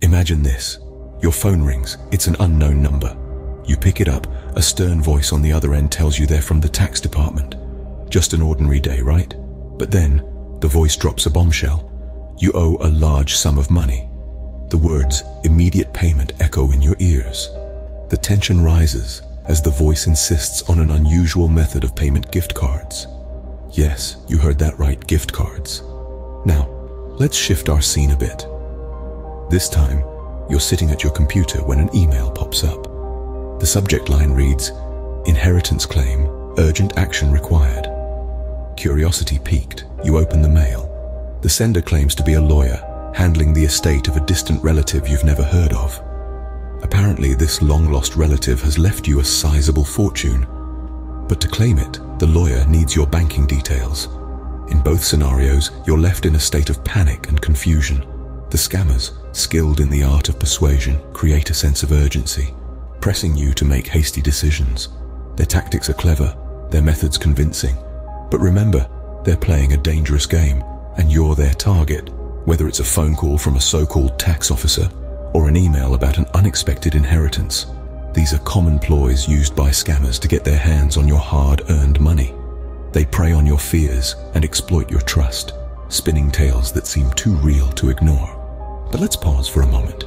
Imagine this. Your phone rings. It's an unknown number. You pick it up. A stern voice on the other end tells you they're from the tax department. Just an ordinary day, right? But then, the voice drops a bombshell. You owe a large sum of money. The words, immediate payment, echo in your ears. The tension rises as the voice insists on an unusual method of payment: gift cards. Yes, you heard that right, gift cards. Now, let's shift our scene a bit. This time, you're sitting at your computer when an email pops up. The subject line reads, "Inheritance claim, urgent action required." Curiosity piqued, you open the mail. The sender claims to be a lawyer, handling the estate of a distant relative you've never heard of. Apparently, this long-lost relative has left you a sizable fortune. But to claim it, the lawyer needs your banking details. In both scenarios, you're left in a state of panic and confusion. The scammers, skilled in the art of persuasion, create a sense of urgency, pressing you to make hasty decisions. Their tactics are clever, their methods convincing. But remember, they're playing a dangerous game, and you're their target, whether it's a phone call from a so-called tax officer or an email about an unexpected inheritance. These are common ploys used by scammers to get their hands on your hard-earned money. They prey on your fears and exploit your trust, spinning tales that seem too real to ignore. But let's pause for a moment.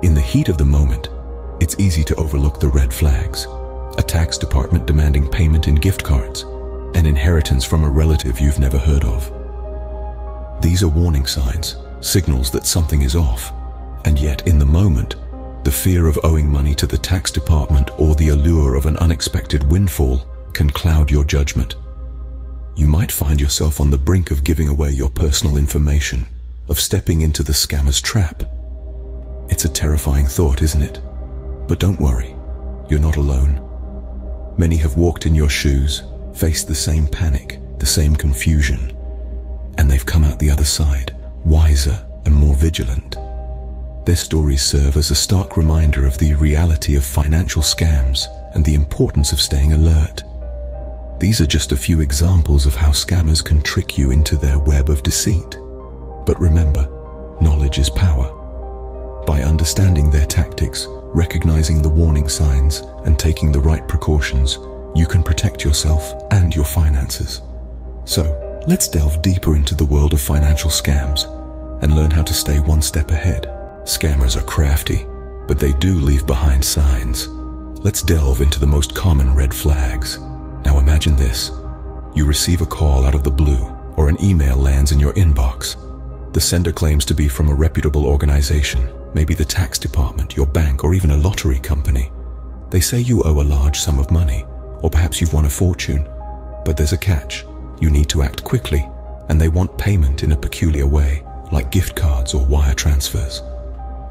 In the heat of the moment, it's easy to overlook the red flags. A tax department demanding payment in gift cards, an inheritance from a relative you've never heard of. These are warning signs, signals that something is off. And yet, in the moment, the fear of owing money to the tax department or the allure of an unexpected windfall can cloud your judgment. You might find yourself on the brink of giving away your personal information, of stepping into the scammer's trap. It's a terrifying thought, isn't it? But don't worry, you're not alone. Many have walked in your shoes, faced the same panic, the same confusion, and they've come out the other side, wiser and more vigilant. Their stories serve as a stark reminder of the reality of financial scams and the importance of staying alert. These are just a few examples of how scammers can trick you into their web of deceit. But remember, knowledge is power. By understanding their tactics, recognizing the warning signs, and taking the right precautions, you can protect yourself and your finances. So, let's delve deeper into the world of financial scams and learn how to stay one step ahead. Scammers are crafty, but they do leave behind signs. Let's delve into the most common red flags. Now imagine this. You receive a call out of the blue, or an email lands in your inbox. The sender claims to be from a reputable organization, maybe the tax department, your bank, or even a lottery company. They say you owe a large sum of money, or perhaps you've won a fortune. But there's a catch. You need to act quickly, and they want payment in a peculiar way, like gift cards or wire transfers.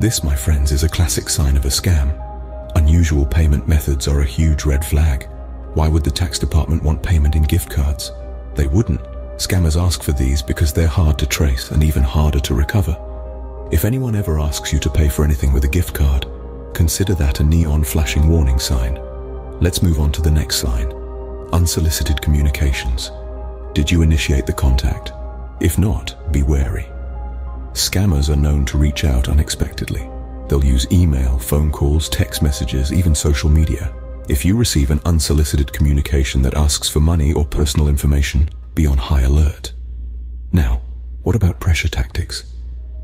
This, my friends, is a classic sign of a scam. Unusual payment methods are a huge red flag. Why would the tax department want payment in gift cards? They wouldn't. Scammers ask for these because they're hard to trace and even harder to recover. If anyone ever asks you to pay for anything with a gift card, consider that a neon flashing warning sign. Let's move on to the next sign. Unsolicited communications. Did you initiate the contact? If not, be wary. Scammers are known to reach out unexpectedly. They'll use email, phone calls, text messages, even social media. If you receive an unsolicited communication that asks for money or personal information, be on high alert. Now, what about pressure tactics?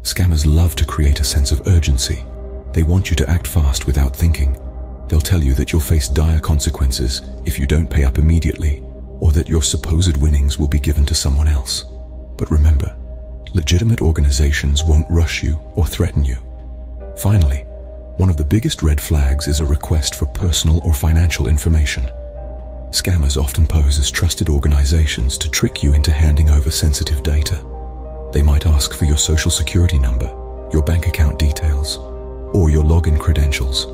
Scammers love to create a sense of urgency. They want you to act fast without thinking. They'll tell you that you'll face dire consequences if you don't pay up immediately, or that your supposed winnings will be given to someone else. But remember, legitimate organizations won't rush you or threaten you. Finally, one of the biggest red flags is a request for personal or financial information. Scammers often pose as trusted organizations to trick you into handing over sensitive data. They might ask for your social security number, your bank account details, or your login credentials.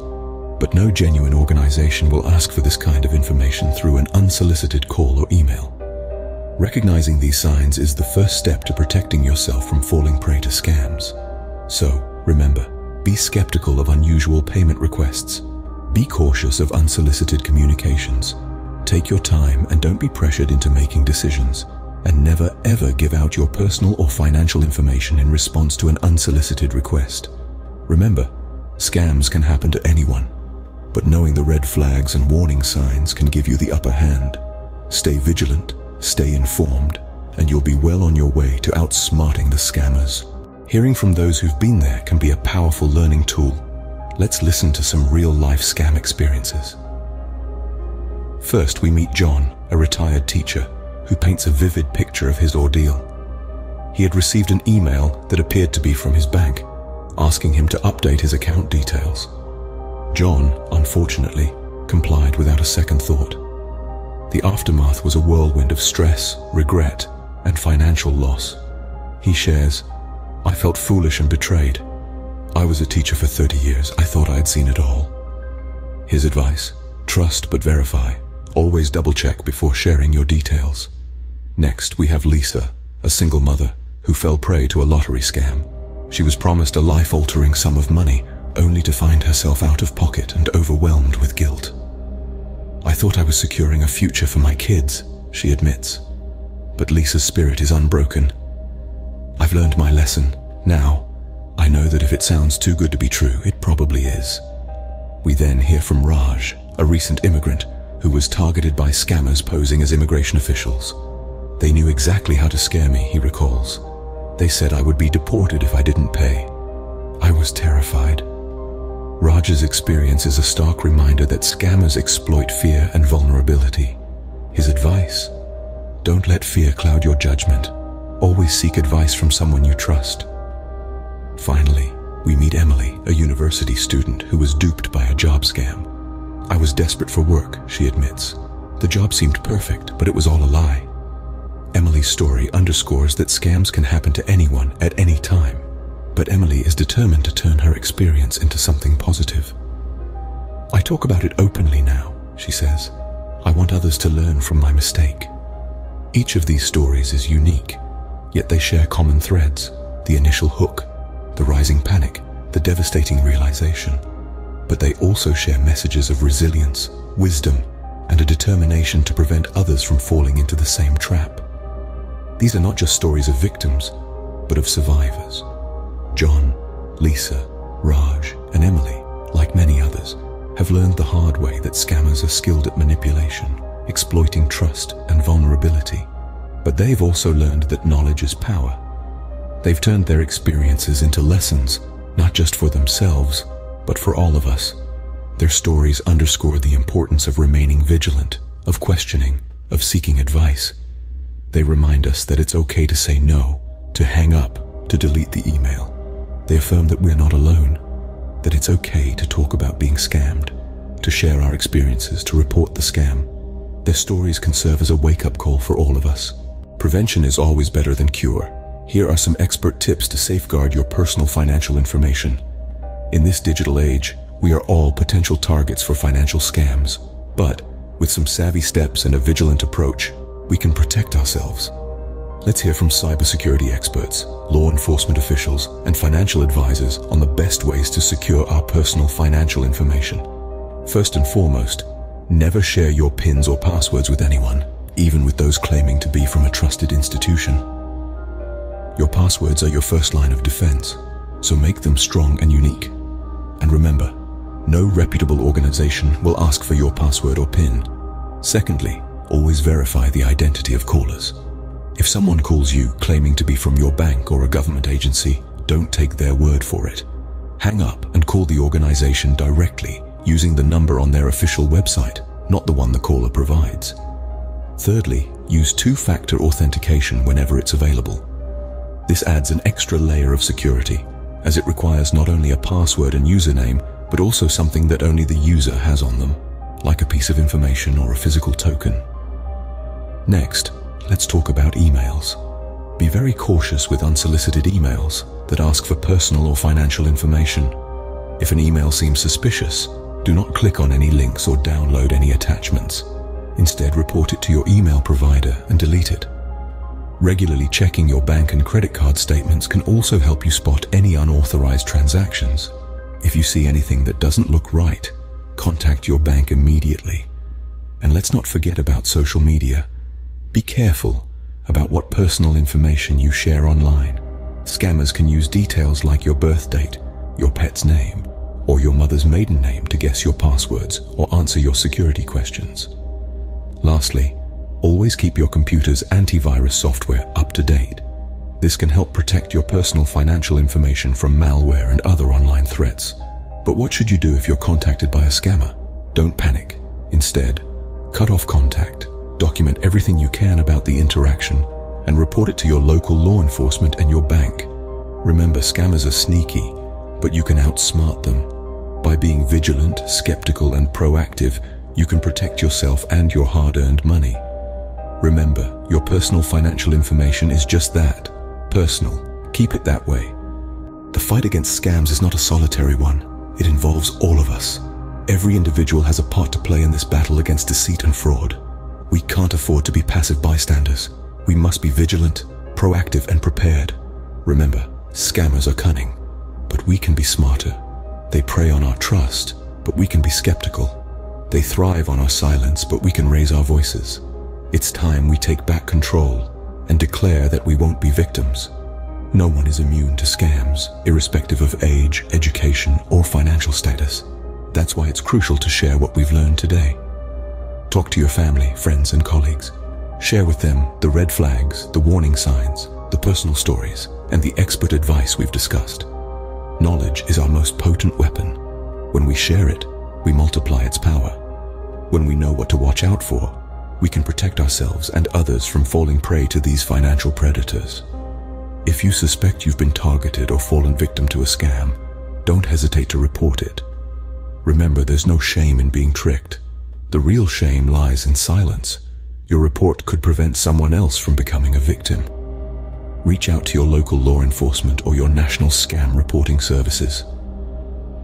But no genuine organization will ask for this kind of information through an unsolicited call or email. Recognizing these signs is the first step to protecting yourself from falling prey to scams. So, remember, be skeptical of unusual payment requests. Be cautious of unsolicited communications. Take your time and don't be pressured into making decisions. And never ever give out your personal or financial information in response to an unsolicited request. Remember, scams can happen to anyone, but knowing the red flags and warning signs can give you the upper hand. Stay vigilant, stay informed, and you'll be well on your way to outsmarting the scammers. Hearing from those who've been there can be a powerful learning tool. Let's listen to some real-life scam experiences. First, we meet John, a retired teacher, who paints a vivid picture of his ordeal. He had received an email that appeared to be from his bank, asking him to update his account details. John, unfortunately, complied without a second thought. The aftermath was a whirlwind of stress, regret, and financial loss. He shares, "I felt foolish and betrayed. I was a teacher for 30 years. I thought I had seen it all." His advice: trust but verify. Always double-check before sharing your details. Next, we have Lisa, a single mother who fell prey to a lottery scam. She was promised a life-altering sum of money, only to find herself out of pocket and overwhelmed with guilt. "I thought I was securing a future for my kids," she admits. But Lisa's spirit is unbroken. "I've learned my lesson. Now, I know that if it sounds too good to be true, it probably is." We then hear from Raj, a recent immigrant who was targeted by scammers posing as immigration officials. "They knew exactly how to scare me," he recalls. "They said I would be deported if I didn't pay. I was terrified." Raj's experience is a stark reminder that scammers exploit fear and vulnerability. His advice: don't let fear cloud your judgment. Always seek advice from someone you trust. Finally, we meet Emily, a university student who was duped by a job scam. "I was desperate for work," she admits. "The job seemed perfect, but it was all a lie." Emily's story underscores that scams can happen to anyone at any time. But Emily is determined to turn her experience into something positive. "I talk about it openly now," she says. "I want others to learn from my mistake." Each of these stories is unique, yet they share common threads: the initial hook, the rising panic, the devastating realization. But they also share messages of resilience, wisdom, and a determination to prevent others from falling into the same trap. These are not just stories of victims, but of survivors. John, Lisa, Raj, and Emily, like many others, have learned the hard way that scammers are skilled at manipulation, exploiting trust and vulnerability. But they've also learned that knowledge is power. They've turned their experiences into lessons, not just for themselves, but for all of us. Their stories underscore the importance of remaining vigilant, of questioning, of seeking advice. They remind us that it's okay to say no, to hang up, to delete the email. They affirm that we're not alone, that it's okay to talk about being scammed, to share our experiences, to report the scam. Their stories can serve as a wake-up call for all of us. Prevention is always better than cure. Here are some expert tips to safeguard your personal financial information. In this digital age, we are all potential targets for financial scams, but with some savvy steps and a vigilant approach, we can protect ourselves. Let's hear from cybersecurity experts, law enforcement officials, and financial advisors on the best ways to secure our personal financial information. First and foremost, never share your PINs or passwords with anyone, even with those claiming to be from a trusted institution. Your passwords are your first line of defense, so make them strong and unique. And remember, no reputable organization will ask for your password or PIN. Secondly, always verify the identity of callers. If someone calls you claiming to be from your bank or a government agency, don't take their word for it. Hang up and call the organization directly using the number on their official website, not the one the caller provides. Thirdly, use two-factor authentication whenever it's available. This adds an extra layer of security, as it requires not only a password and username, but also something that only the user has on them, like a piece of information or a physical token. Next, let's talk about emails. Be very cautious with unsolicited emails that ask for personal or financial information. If an email seems suspicious, do not click on any links or download any attachments. Instead, report it to your email provider and delete it. Regularly checking your bank and credit card statements can also help you spot any unauthorized transactions. If you see anything that doesn't look right, contact your bank immediately. And let's not forget about social media. Be careful about what personal information you share online. Scammers can use details like your birth date, your pet's name, or your mother's maiden name to guess your passwords or answer your security questions. Lastly, always keep your computer's antivirus software up to date. This can help protect your personal financial information from malware and other online threats. But what should you do if you're contacted by a scammer? Don't panic. Instead, cut off contact, document everything you can about the interaction, and report it to your local law enforcement and your bank. Remember, scammers are sneaky, but you can outsmart them. By being vigilant, skeptical, and proactive, you can protect yourself and your hard-earned money. Remember, your personal financial information is just that, personal. Keep it that way. The fight against scams is not a solitary one. It involves all of us. Every individual has a part to play in this battle against deceit and fraud. We can't afford to be passive bystanders. We must be vigilant, proactive, and prepared. Remember, scammers are cunning, but we can be smarter. They prey on our trust, but we can be skeptical. They thrive on our silence, but we can raise our voices. It's time we take back control and declare that we won't be victims. No one is immune to scams, irrespective of age, education, or financial status. That's why it's crucial to share what we've learned today. Talk to your family, friends, and colleagues. Share with them the red flags, the warning signs, the personal stories, and the expert advice we've discussed. Knowledge is our most potent weapon. When we share it, we multiply its power. When we know what to watch out for, we can protect ourselves and others from falling prey to these financial predators. If you suspect you've been targeted or fallen victim to a scam, don't hesitate to report it. Remember, there's no shame in being tricked. The real shame lies in silence. Your report could prevent someone else from becoming a victim. Reach out to your local law enforcement or your national scam reporting services.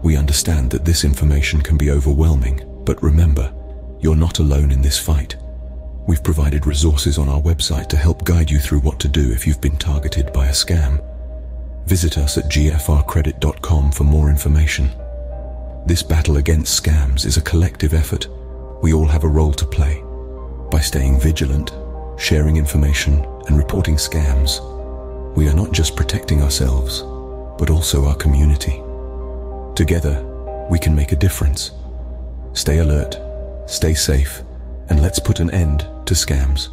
We understand that this information can be overwhelming, but remember, you're not alone in this fight. We've provided resources on our website to help guide you through what to do if you've been targeted by a scam. Visit us at gfrcredit.com for more information. This battle against scams is a collective effort. We all have a role to play. By staying vigilant, sharing information, and reporting scams, we are not just protecting ourselves, but also our community. Together, we can make a difference. Stay alert, stay safe, and let's put an end to scams.